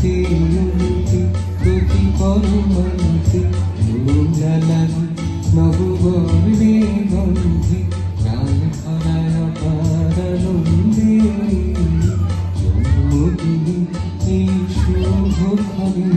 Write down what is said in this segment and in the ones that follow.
উন্নতি উন্নতি প্রতি কর্মান্তে জানানি নববর্ণে গন্ধে প্রাণ ভরায় অপার আনন্দে জন্মদিনে এই শুভক্ষণে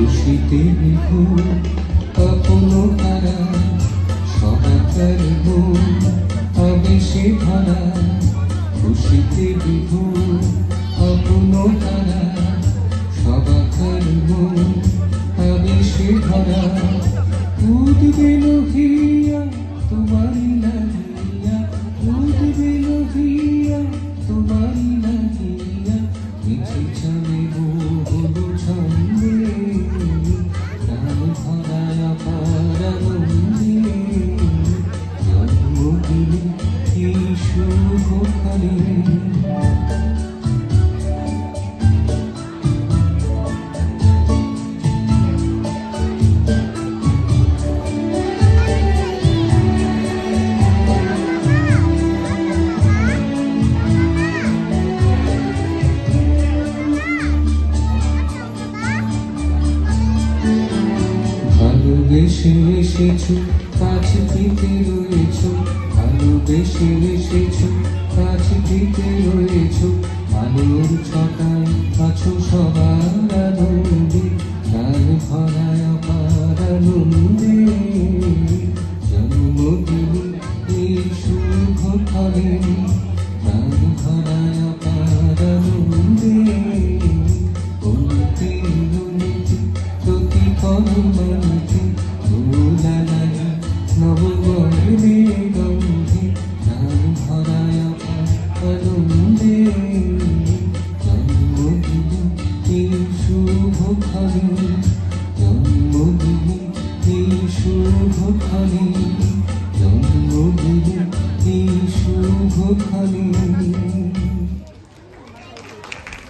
খুশিতে বিভোর আপন হারা সহাকার গুণ আবেশে ভরা খুশিতে বিভোর আপন হারা সবাকার গুণ আবেশে ভরা উঠবে লোহিয়া তোমারি লাগিয়া উঠবে লোহিয়া তোমারি লাগিয়া মিছে চলে হলো ছন্দে প্রাণ ভরায় অপার আনন্দে জন্মদিনে এই শুভক্ষণে ভালোবেসে এসেছো কাছ থেকে রয়েছো ভালোবেসে এসেছো কাছ থেকে রয়েছো আলোর ছটায় আছো সবার আনন্দে প্রাণ ভরায় অপার আনন্দে জন্মদিনে এই শুভক্ষণে প্রাণ ভরায় অপার আনন্দে উন্নতি উন্নতি প্রতি কর্মান্তে জানানি নববর্ণে গন্ধে প্রাণ ভরায় আনন্দে জন্মদিনে এই শুভক্ষণে জন্মদিনে এই শুভক্ষণে জন্মদিনে এই শুভক্ষণে